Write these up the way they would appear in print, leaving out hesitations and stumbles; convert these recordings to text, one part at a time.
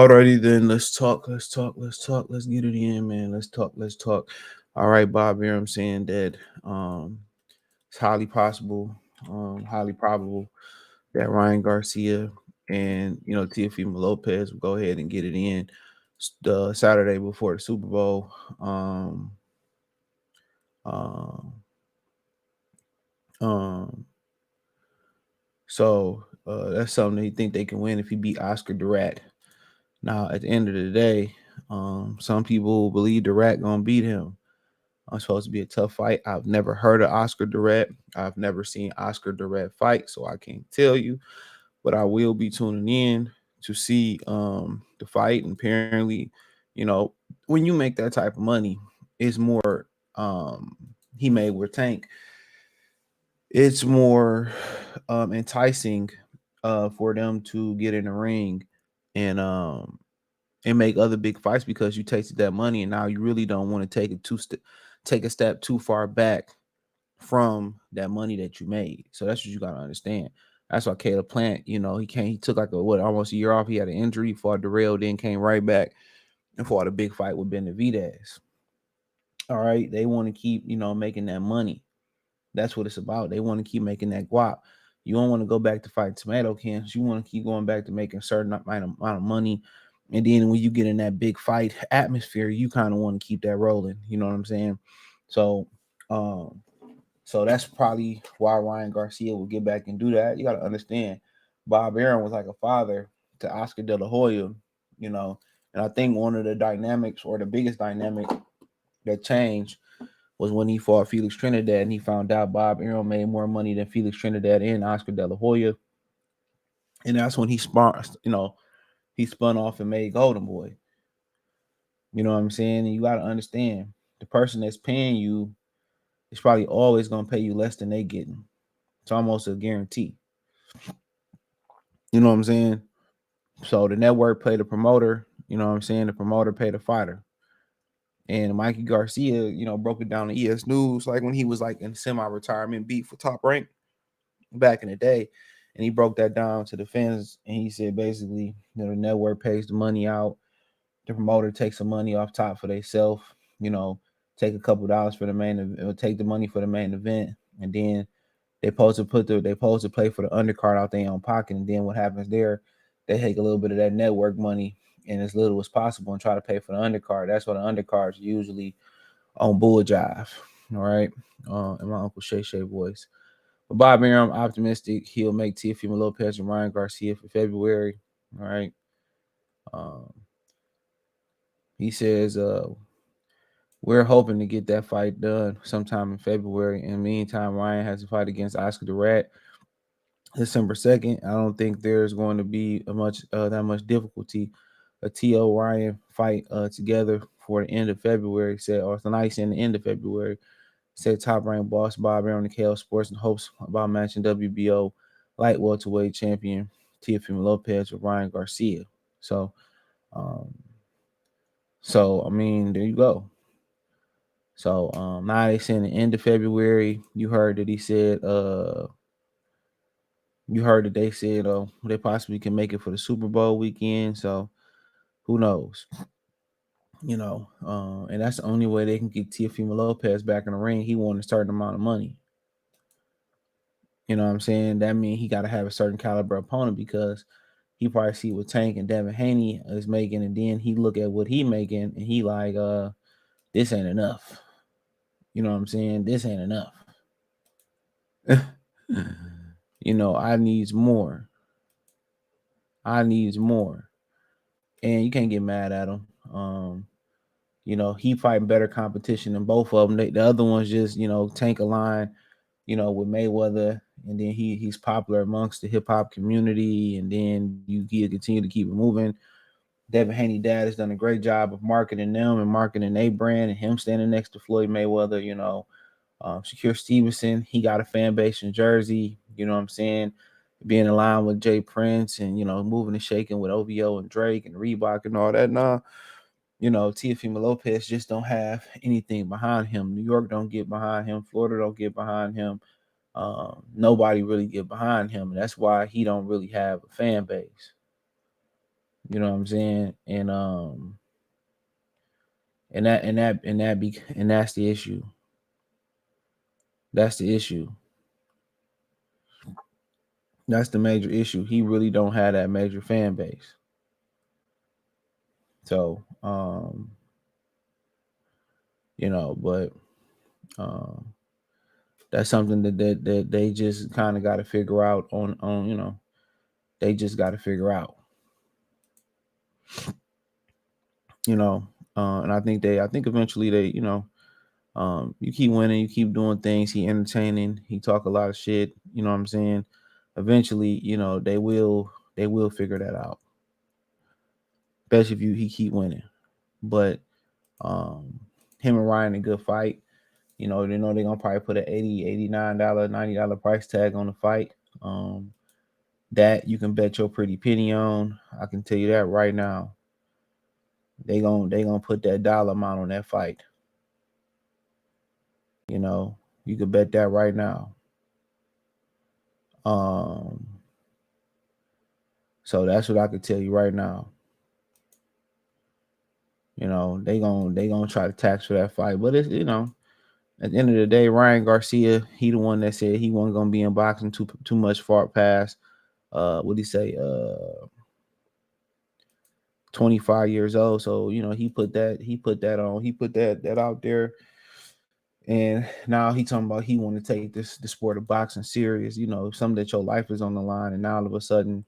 Alrighty then, let's talk. Let's get it in, man. Let's talk. All right, Bob Arum saying that it's highly possible, highly probable that Ryan Garcia and Teofimo Lopez will go ahead and get it in the Saturday before the Super Bowl. Um, um, so that's something that he think they can win if he beat Oscar Durat. Now, at the end of the day, some people believe Durat gonna beat him. It's supposed to be a tough fight. I've never heard of Oscar Durat. I've never seen Oscar Durat fight, so I can't tell you. But I will be tuning in to see the fight. And apparently, you know, when you make that type of money, it's more he made with Tank. It's more enticing for them to get in the ring and make other big fights because you tasted that money and now you really don't want to take a step too far back from that money that you made. So that's what you gotta understand. That's why Caleb Plant, he took like almost a year off. He had an injury, fought derailed, then came right back and fought a big fight with Benavidez. All right. They want to keep, making that money. That's what it's about. They want to keep making that guap. You don't want to go back to fight tomato cans. You want to keep going back to making a certain amount of money. And then when you get in that big fight atmosphere, you kind of want to keep that rolling. You know what I'm saying? So, um, so that's probably why Ryan Garcia will get back and do that. You got to understand, Bob Arum was like a father to Oscar De La Hoya, you know. And I think one of the dynamics or the biggest dynamic that changed was when he fought Felix Trinidad and he found out Bob Arum made more money than Felix Trinidad and Oscar De La Hoya. And that's when he spun off and made Golden Boy. You know what I'm saying? And you got to understand the person that's paying you is probably always going to pay you less than they getting. It's almost a guarantee. You know what I'm saying? So the network paid the promoter. You know what I'm saying? The promoter paid the fighter. And Mikey Garcia, broke it down to ES News, like when he was like in semi-retirement beat for Top Rank back in the day. And he broke that down to the fans. And he said basically, the network pays the money out. The promoter takes some money off top for themselves, you know, take a couple dollars for the main event, take the money for the main event. And then they supposed to play for the undercard out their own pocket. And then what happens there, they take a little bit of that network money and as little as possible and try to pay for the undercard. That's what the undercards usually on bull jive. All right. In my Uncle Shay Shay voice. But Bob Arum, I'm optimistic he'll make Teofimo Lopez and Ryan Garcia for February. All right. Um, he says we're hoping to get that fight done sometime in February. In the meantime, Ryan has a fight against Oscar Durat December 2nd. I don't think there's going to be that much difficulty. A T.O. Ryan fight together for the end of February, or tonight's in the end of February, said top ranked boss Bob Arum to KO Sports and hopes about matching WBO light welterweight champion Teofimo Lopez with Ryan Garcia. So, um, I mean, there you go. So now they saying the end of February. You heard that he said you heard that they said they possibly can make it for the Super Bowl weekend. So who knows? And that's the only way they can get Teofimo Lopez back in the ring. He won a certain amount of money. You know what I'm saying? That means he got to have a certain caliber opponent because he probably see what Tank and Devin Haney is making, and then he look at what he making, and he like, this ain't enough. You know what I'm saying? This ain't enough. I needs more. I needs more. And you can't get mad at him. He fighting better competition than both of them. The other one's just, tank a line, with Mayweather, and then he's popular amongst the hip hop community, and then you continue to keep it moving. Devin Haney dad has done a great job of marketing them and marketing their brand, and him standing next to Floyd Mayweather, Shakur Stevenson, he got a fan base in Jersey, you know what I'm saying? Being in line with Jay Prince and, moving and shaking with OVO and Drake and Reebok and all that. Nah, Teofimo Lopez just don't have anything behind him. New York don't get behind him. Florida don't get behind him. Nobody really get behind him. And that's why he don't really have a fan base. You know what I'm saying? And that's the issue. That's the issue. That's the major issue. He really don't have that major fan base. So, but um that's something that they just kind of got to figure out on. They just got to figure out. you know. And I think eventually you keep winning, you keep doing things. He entertaining, he talk a lot of shit. You know what I'm saying? Eventually, they will figure that out. Especially if he keep winning. But um, him and Ryan a good fight. They know they're gonna probably put an $89, $90 price tag on the fight. Um, that you can bet your pretty penny on. I can tell you that right now. They gonna put that dollar amount on that fight. You could bet that right now. Um, so that's what I could tell you right now. They gonna try to tax for that fight, but it's at the end of the day, Ryan Garcia, he the one that said he wasn't gonna be in boxing too much far past what he say 25 years old. So he put that out there, and now he talking about he want to take the sport of boxing serious. Something that your life is on the line, and now all of a sudden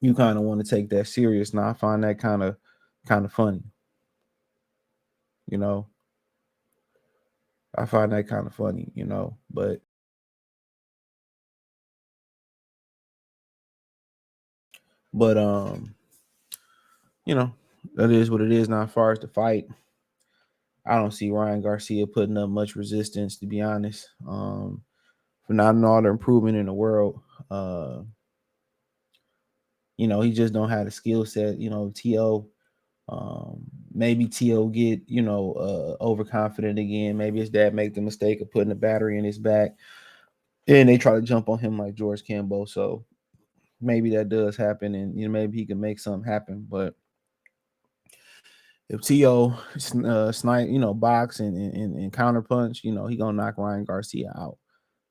you kind of want to take that serious. Now I find that kind of funny. You know, I find that kind of funny. But you know, that is what it is. Now, as far as the fight, I don't see Ryan Garcia putting up much resistance, to be honest. For not all the improvement in the world, he just don't have the skill set. To maybe To get overconfident again. Maybe his dad make the mistake of putting a battery in his back, and they try to jump on him like George Campbell. So maybe that does happen, and maybe he can make something happen. But if To snipe, box and counter punch, he gonna knock Ryan Garcia out.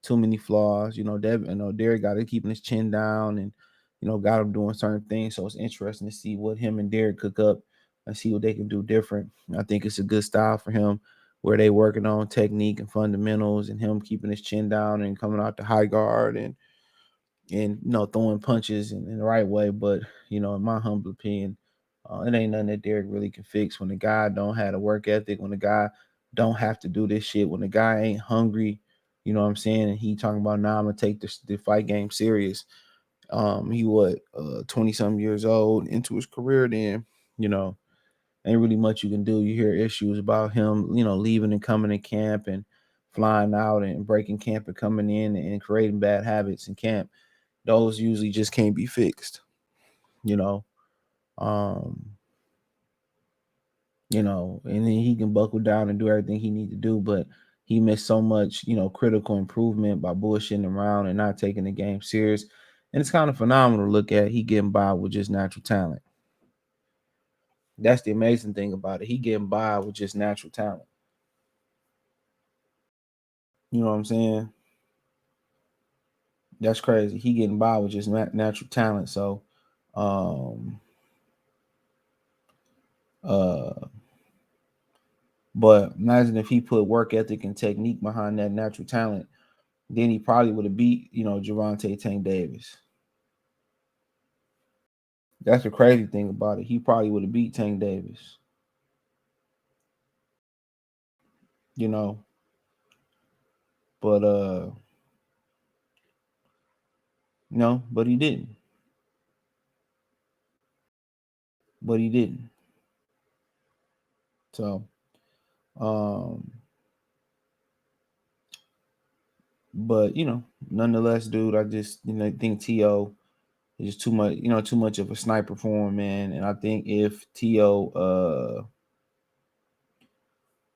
Too many flaws. Derek got to keeping his chin down and got him doing certain things. So it's interesting to see what him and Derek cook up and see what they can do different. I think it's a good style for him where they working on technique and fundamentals and him keeping his chin down and coming out the high guard and throwing punches in the right way. But in my humble opinion, it ain't nothing that Derek really can fix. When the guy don't have a work ethic, when the guy don't have to do this shit, when the guy ain't hungry, you know what I'm saying? And he talking about now I'm gonna take the fight game serious. He 20 something years old into his career. Then you know ain't really much you can do. You hear issues about him, leaving and coming in camp and flying out and breaking camp and coming in and creating bad habits in camp. Those usually just can't be fixed. You know, um, and then he can buckle down and do everything he need to do, but he missed so much, critical improvement by bullshitting around and not taking the game serious. And it's kind of phenomenal to look at. He getting by with just natural talent. That's the amazing thing about it. He getting by with just natural talent. You know what I'm saying? That's crazy. He getting by with just natural talent. So, um, uh, but imagine if he put work ethic and technique behind that natural talent, then he probably would have beat, Gervonta Tank Davis. That's the crazy thing about it. He probably would have beat Tank Davis, you know. But no, but he didn't. But he didn't. So, um, but nonetheless, dude, I just think To is just too much, too much of a sniper for him, man. And I think if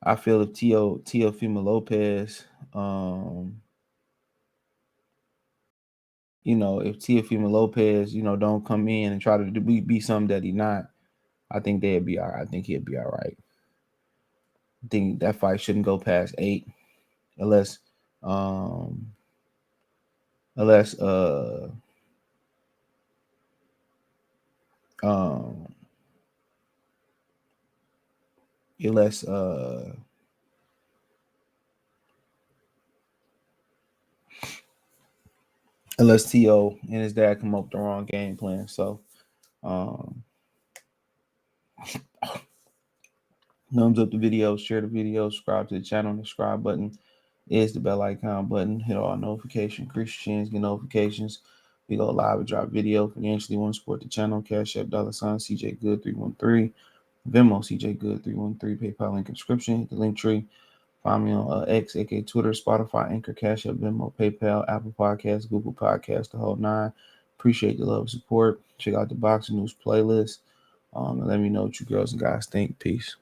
I feel if Teofimo Lopez, if Teofimo Lopez, don't come in and try to be something that he not, I think they'd be all right. I think he'd be all right. I think that fight shouldn't go past 8, unless, um, unless, um, unless, unless To and his dad come up with the wrong game plan. So, um, thumbs up the video, share the video, subscribe to the channel. The subscribe button is the bell icon button. Hit all notifications. Christians get notifications. We go live and drop video. Financially want to support the channel. Cash App $sign CJ Good 313. Venmo CJ Good 313. PayPal link in description. Hit the link tree. Find me on X, aka Twitter, Spotify, Anchor, Cash App, Venmo, PayPal, Apple Podcasts, Google Podcasts, the whole nine. Appreciate the love and support. Check out the Boxing News playlist. And let me know what you girls and guys think. Peace.